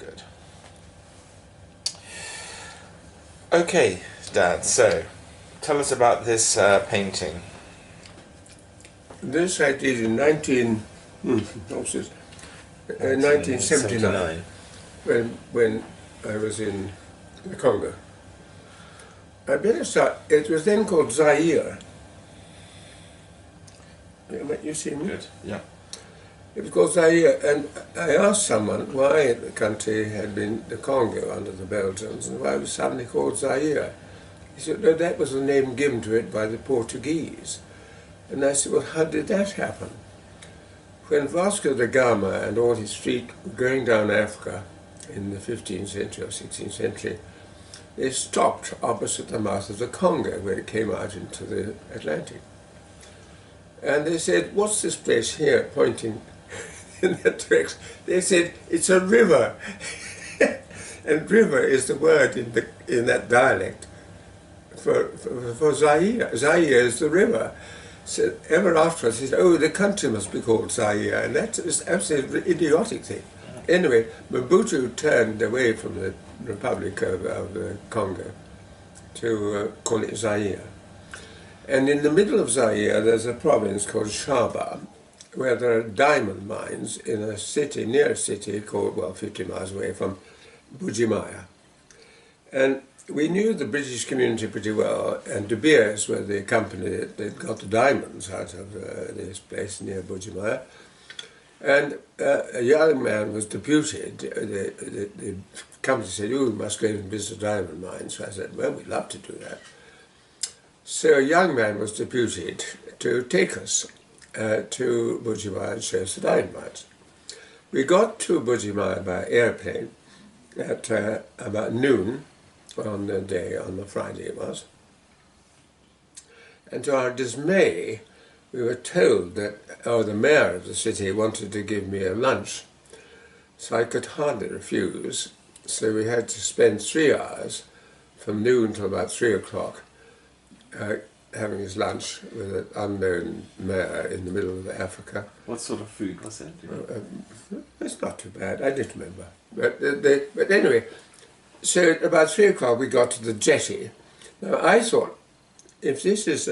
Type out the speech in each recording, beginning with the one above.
good. Okay, Dad, so tell us about this painting. This I did in 1979 when I was in the Congo. I better start. It was then called Zaire. You see me? Good, yeah. It was called Zaire, and I asked someone why the country had been the Congo under the Belgians and why it was suddenly called Zaire. He said, no, that was the name given to it by the Portuguese. And I said, well, how did that happen? When Vasco da Gama and all his fleet were going down Africa in the 15th century or 16th century, they stopped opposite the mouth of the Congo where it came out into the Atlantic. And they said, what's this place here, pointing in that direction? They said, it's a river. And river is the word in that dialect for Zaire. Zaire is the river. So ever afterwards he said, oh, the country must be called Zaire, and that's an absolutely idiotic thing. Anyway, Mobutu turned away from the Republic of the Congo to call it Zaire. And in the middle of Zaire there's a province called Shaba, where there are diamond mines in a city, near a city called, well, 50 miles away from Bujimaya. And we knew the British community pretty well, and De Beers were the company that got the diamonds out of this place near Bujimaya. And a young man was deputed. The company said, oh, we must go and visit diamond mines. So I said, well, we'd love to do that. So a young man was deputed to take us to Bujimaya and show us the diamond mines. We got to Bujimaya by airplane at about noon on the day, on the Friday it was. And to our dismay, we were told that the mayor of the city wanted to give me a lunch. So I could hardly refuse. So we had to spend 3 hours, from noon till about 3 o'clock, having his lunch with an unknown mayor in the middle of Africa. What sort of food was it? It's not too bad, I didn't remember. But anyway, so at about 3 o'clock we got to the jetty. Now I thought, if this is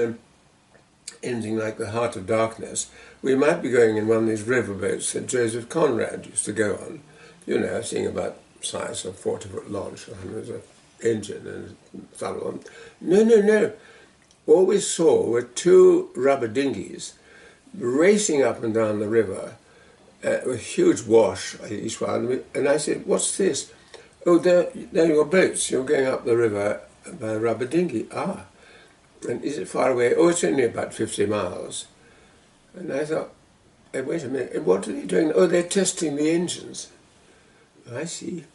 anything like the Heart of Darkness, we might be going in one of these riverboats that Joseph Conrad used to go on. You know, seeing about size of 40-foot launch, and there's an engine and so on. No. All we saw were 2 rubber dinghies racing up and down the river, a huge wash each one. And I said, what's this? Oh, they're your boats. You're going up the river by a rubber dinghy. Ah. And is it far away? Oh, it's only about 50 miles. And I thought, hey, wait a minute, and what are they doing? Oh, they're testing the engines. I see.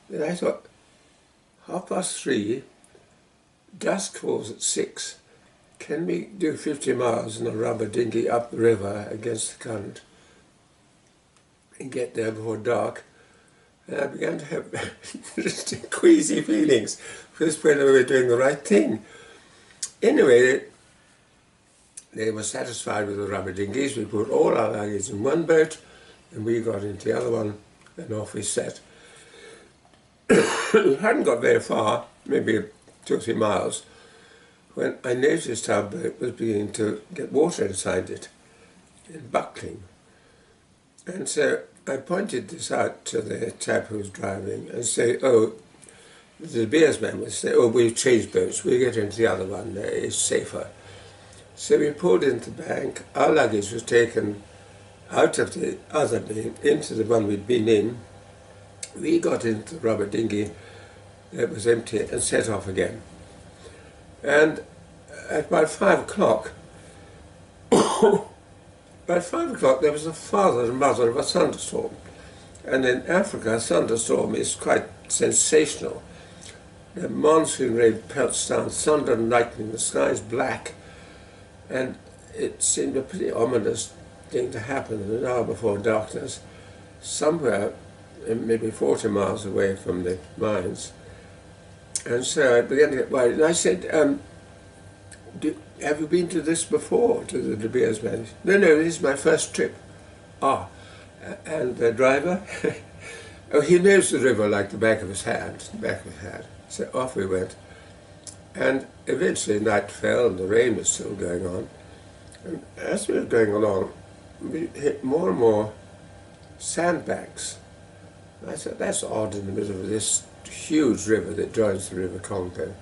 Then I thought, 3:30, dusk falls at 6. Can we do 50 miles in a rubber dinghy up the river against the current and get there before dark? And I began to have just queasy feelings, just whether we were doing the right thing. Anyway, they were satisfied with the rubber dinghies. We put all our luggage in one boat, and we got into the other one, and off we set. We hadn't got very far, maybe 2 or 3 miles, when I noticed our boat was beginning to get water inside it, and buckling. And so I pointed this out to the chap who was driving and say, oh, the Beers man would say, oh, we've changed boats, we'll get into the other one, it's safer. So we pulled into the bank, our luggage was taken out of the other bin into the one we'd been in. We got into the rubber dinghy that was empty and set off again. And at about 5 o'clock, there was the father and mother of a thunderstorm. And in Africa, a thunderstorm is quite sensational. The monsoon rain pelts down, thunder and lightning, the sky is black. And it seemed a pretty ominous thing to happen an hour before darkness, somewhere maybe 40 miles away from the mines. And so I began to get worried. And I said, have you been to this before, to the De Beers man? No, this is my first trip. Ah, and the driver? Oh, he knows the river like the back of his hand, the back of his hand. So off we went. And eventually night fell and the rain was still going on. And as we were going along, we hit more and more sandbanks. I thought, that's odd in the middle of this huge river that joins the River Congo.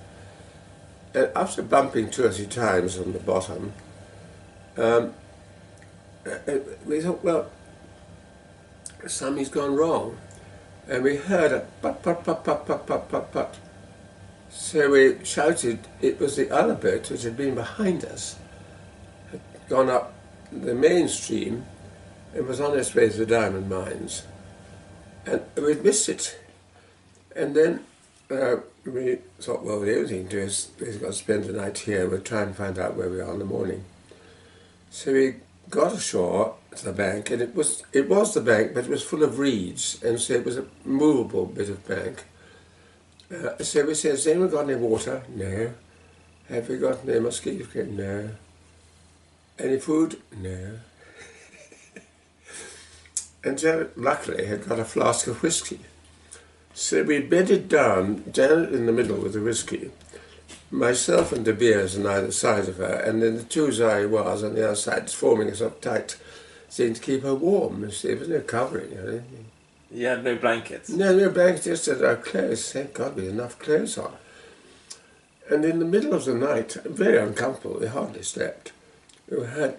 And after bumping 2 or 3 times on the bottom, we thought, well, something's gone wrong. And we heard a put, put, put, put, put, put, put, put. So we shouted it was the other boat which had been behind us, had gone up the main stream and was on its way to the diamond mines. And we'd missed it. And then we thought, well, the only thing to do is we've got to spend the night here, we'll try and find out where we are in the morning. So we got ashore to the bank, and it was the bank, but it was full of reeds, and so it was a movable bit of bank. So we said, has anyone got any water? No. Have we got any mosquito? No. Any food? No. And Janet, luckily, had got a flask of whiskey. So we bedded down, Janet in the middle with the whiskey, myself and De Beers on either side of her, and then the 2 Zaiwas on the other side, forming a sort of tight thing to keep her warm. You see, there was no covering or anything. You had no blankets? No blankets, just our clothes. Thank God we had enough clothes on. And in the middle of the night, very uncomfortable, we hardly slept, we heard,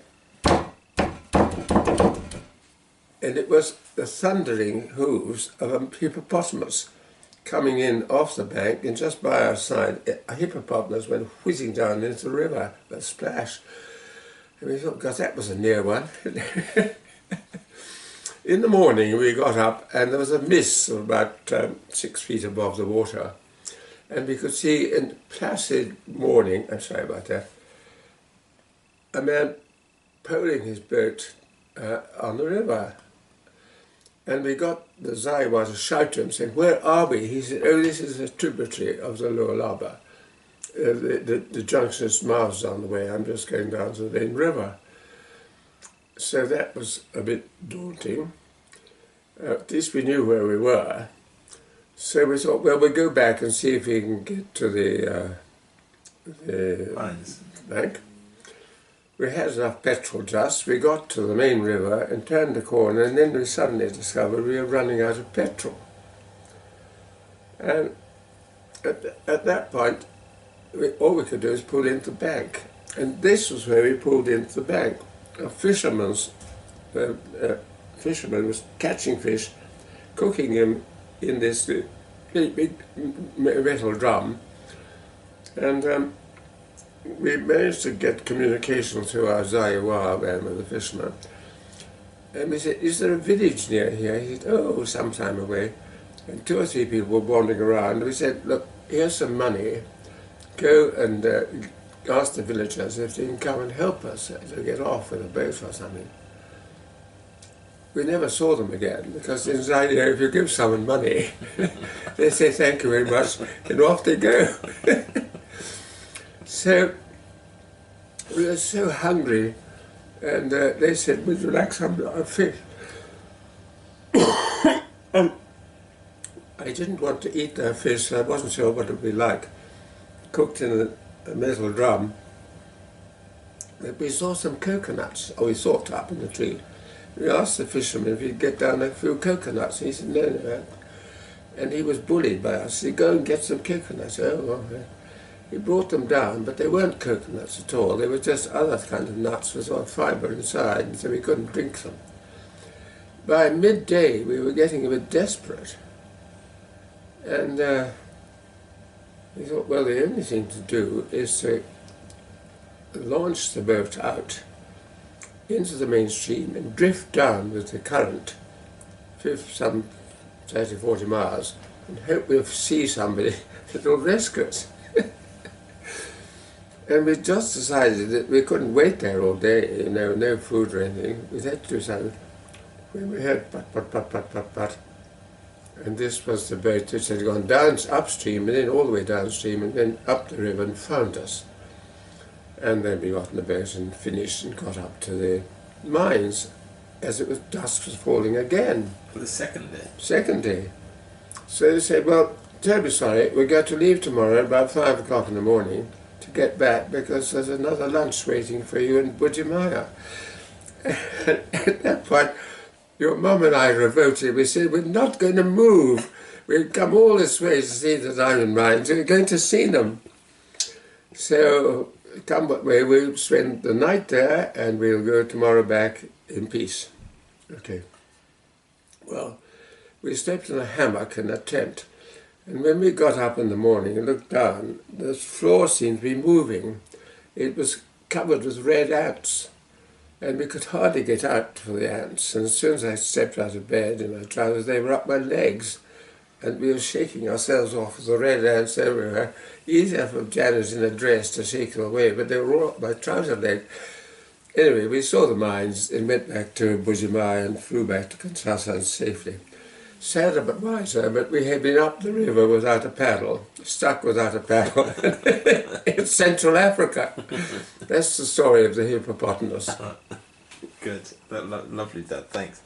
and it was the thundering hooves of a hippopotamus coming in off the bank, and just by our side, a hippopotamus went whizzing down into the river, a splash. And we thought, God, that was a near one. In the morning we got up and there was a mist of about 6 feet above the water, and we could see in placid morning, I'm sorry about that, a man poling his boat on the river. And we got the Zaiwa to shout to him, saying, where are we? He said, oh, this is a tributary of the Lualaba. The junction is miles down the way, I'm just going down to the main river. So that was a bit daunting. At least we knew where we were. So we thought, well, we'll go back and see if we can get to the bank. We had enough petrol just. We got to the main river and turned the corner, and then we suddenly discovered we were running out of petrol. And at that point, all we could do is pull into the bank. And this was where we pulled into the bank. A fisherman was catching fish, cooking them in this big metal drum, and we managed to get communication through our Zaiwa man with the fisherman. And we said, is there a village near here? He said, oh, some time away. And 2 or 3 people were wandering around. We said, look, here's some money. Go and ask the villagers if they can come and help us to get off with a boat or something. We never saw them again, because in Zaire, if you give someone money, they say thank you very much, and off they go. So we were so hungry, and they said, would you like some fish? I didn't want to eat their fish, so I wasn't sure what it would be like, cooked in a metal drum. But we saw some coconuts, or we thought up in the tree. We asked the fisherman if he'd get down a few coconuts, and he said no. And he was bullied by us. He said, go and get some coconuts. Oh, well, he brought them down, but they weren't coconuts at all. They were just other kind of nuts with some fibre inside, and so we couldn't drink them. By midday, we were getting a bit desperate. And we thought, well, the only thing to do is to launch the boat out into the main stream and drift down with the current some 30, 40 miles and hope we'll see somebody that will rescue us. And we just decided that we couldn't wait there all day, you know, no food or anything. We had to do something. When we heard pat. And this was the boat which had gone down upstream and then all the way downstream and then up the river and found us. And then we got in the boat and finished and got up to the mines as it was dusk was falling again. For the second day. Second day. So they said, well, terribly sorry, we've got to leave tomorrow at about 5 o'clock in the morning to get back because there's another lunch waiting for you in Budimaya. At that point, your mum and I revolted. We said, we're not going to move. We've come all this way to see the diamond mines. We're going to see them. So, come what may, we'll spend the night there and we'll go tomorrow back in peace. Okay. Well, we slept in a hammock in a tent. And when we got up in the morning and looked down, the floor seemed to be moving. It was covered with red ants. And we could hardly get out for the ants. And as soon as I stepped out of bed in my trousers, they were up my legs. And we were shaking ourselves off with the red ants everywhere. Easier for Janet in a dress to shake them away, but they were all up my trouser leg. Anyway, we saw the mines and went back to Bujimai and flew back to Kinshasa safely. Sad but wiser, but we had been up the river without a paddle, stuck without a paddle in Central Africa. That's the story of the hippopotamus. Good. Lovely, Dad. Thanks.